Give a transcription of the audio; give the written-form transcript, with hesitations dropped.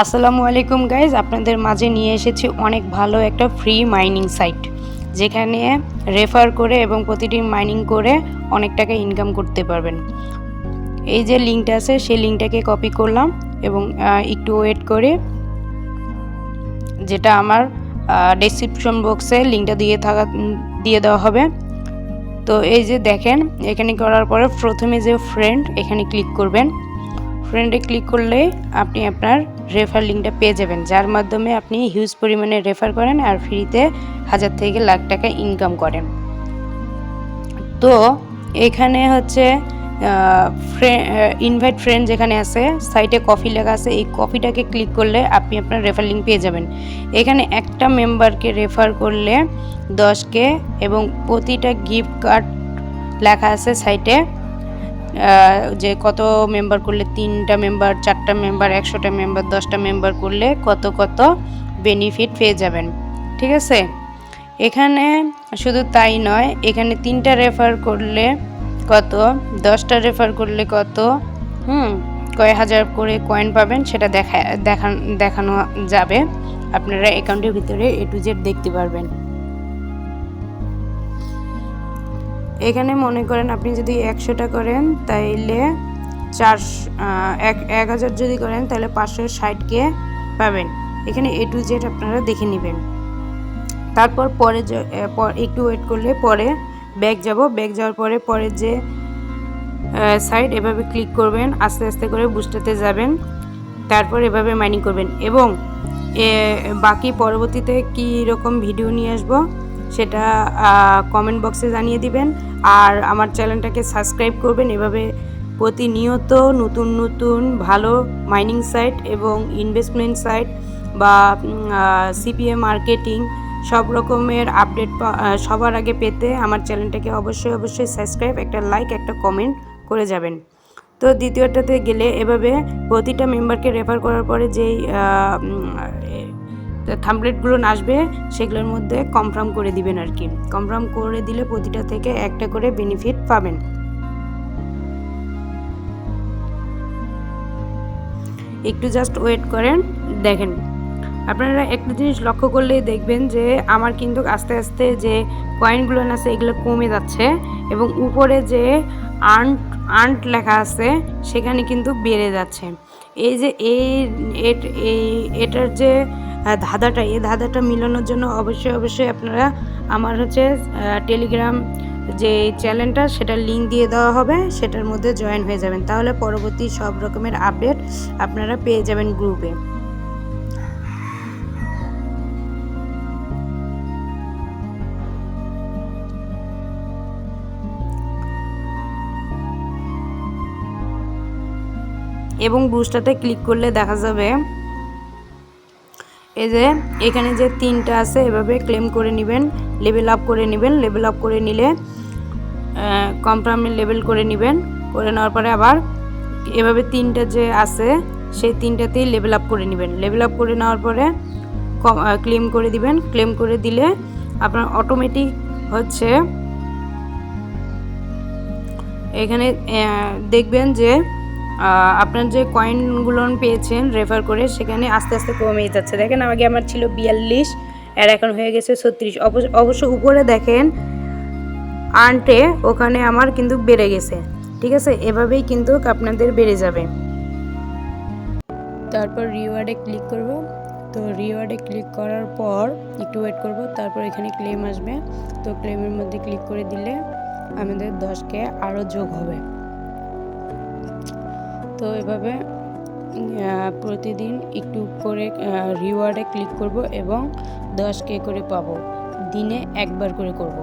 আসসালামু আলাইকুম গাইজ, আপনাদের মাঝে নিয়ে এসেছি অনেক ভালো একটা ফ্রি মাইনিং সাইট, যেখানে রেফার করে এবং প্রতিটি মাইনিং করে অনেক টাকা ইনকাম করতে পারবেন। এই যে লিঙ্কটা আছে সেই লিঙ্কটাকে কপি করলাম এবং একটু ওয়েট করে, যেটা আমার ডেসক্রিপশন বক্সে লিঙ্কটা দিয়ে দেওয়া হবে। তো এই যে দেখেন, এখানে করার পরে প্রথমে যে ফ্রেন্ড, এখানে ক্লিক করবেন। ফ্রেন্ডে ক্লিক করলে আপনি আপনার রেফার লিঙ্কটা পেয়ে যাবেন, যার মাধ্যমে আপনি হিউজ পরিমাণে রেফার করেন আর ফ্রিতে 1000 থেকে লাখ টাকা ইনকাম করেন। তো এখানে হচ্ছে ইনভাইট ফ্রেন্ড যেখানে আছে, সাইটে কফি লেখা আছে, এই কফিটাকে ক্লিক করলে আপনি আপনার রেফার লিঙ্ক পেয়ে যাবেন। এখানে একটা মেম্বারকে রেফার করলে 10K এবং প্রতিটা গিফট কার্ড লেখা আছে সাইটে, যে কত মেম্বার করলে, 3টা মেম্বার, 4টা মেম্বার, 100টা মেম্বার, 10টা মেম্বার করলে কত কত বেনিফিট পেয়ে যাবেন। ঠিক আছে, এখানে শুধু তাই নয়, এখানে 3টা রেফার করলে কত, 10টা রেফার করলে কত, কয় হাজার করে কয়েন পাবেন সেটা দেখানো যাবে। আপনারা অ্যাকাউন্টের ভিতরে A to Z দেখতে পারবেন। এখানে মনে করেন আপনি যদি 100টা করেন তাইলে 1000 যদি করেন তাহলে 560K পাবেন। এখানে A to Z আপনারা দেখে নেবেন। তারপর পরে একটু ওয়েট করলে পরে ব্যাক যাওয়ার পরে পরের যে সাইড, এভাবে ক্লিক করবেন, আস্তে আস্তে করে বুস্টাতে যাবেন, তারপর এভাবে মাইনিং করবেন এবং বাকি পরবর্তীতে কী রকম ভিডিও নিয়ে আসবো সেটা কমেন্ট বক্সে জানিয়ে দিবেন। আর আমার চ্যানেলটাকে সাবস্ক্রাইব করবেন। এভাবে প্রতিনিয়ত নতুন নতুন ভালো মাইনিং সাইট এবং ইনভেস্টমেন্ট সাইট বা সিপিএ মার্কেটিং সব রকমের আপডেট সবার আগে পেতে আমার চ্যানেলটাকে অবশ্যই সাবস্ক্রাইব, একটা লাইক, একটা কমেন্ট করে যাবেন। তো দ্বিতীয়টাতে গেলে এভাবে প্রতিটা মেম্বারকে রেফার করার পরে যেই থাম্বনেলগুলো আসবে সেগুলোর মধ্যে কনফার্ম করে দিবেন আর কি। কনফার্ম করে দিলে প্রতিটা থেকে একটা করে বেনিফিট পাবেন। একটু জাস্ট ওয়েট করেন, দেখেন আপনারা একটা জিনিস লক্ষ্য করলেই দেখবেন যে আমার কিন্তু আস্তে আস্তে যে কয়েনগুলো আছে এগুলো কমে যাচ্ছে এবং উপরে যে আর্ট লেখা আছে সেখানে কিন্তু বেড়ে যাচ্ছে। এই যে এটার যে এই ধাঁধাটা মিলানোর জন্য অবশ্যই আপনারা আমার টেলিগ্রাম যে চ্যানেলটা, সেটার লিঙ্ক দিয়ে দেওয়া হবে, সেটার মধ্যে জয়েন হয়ে যাবেন, তাহলে পরবর্তী সব রকমের আপডেট আপনারা পেয়ে যাবেন গ্রুপে। এবং বুস্টারতে ক্লিক করলে দেখা যাবে এই যে এখানে যে 3টা আছে, এভাবে ক্লেম করে নেবেন, লেভেল আপ করে নেবেন। লেভেল আপ করে নিলে কনফার্মে লেভেল করে নেবেন, করে নেওয়ার পরে আবার এভাবে 3টা যে আছে সেই 3টাতেই লেভেল আপ করে নেবেন। লেভেল আপ করে নেওয়ার পরে ক্লেম করে দিবেন। ক্লেম করে দিলে আপনার অটোমেটিক এখানে দেখবেন যে আপনার যে কয়েনগুলো পেয়েছেন রেফার করে সেখানে আস্তে আস্তে কমে যাচ্ছে। দেখেন আগে আমার ছিল 42 আর এখন হয়ে গেছে 36। অবশ্য উপরে দেখেন আর্টে ওখানে আমার কিন্তু বেড়ে গেছে। ঠিক আছে, এভাবেই কিন্তু আপনাদের বেড়ে যাবে। তারপর রিওয়ার্ডে ক্লিক করব। তো রিওয়ার্ডে ক্লিক করার পর একটু ওয়েট করব, তারপর এখানে ক্লেম আসবে। তো ক্লেমের মধ্যে ক্লিক করে দিলে আমাদের 10K আরও যোগ হবে। তো এভাবে প্রতিদিন একটু করে রিওয়ার্ডে ক্লিক করব এবং 10K করে পাবো, দিনে একবার করে করব।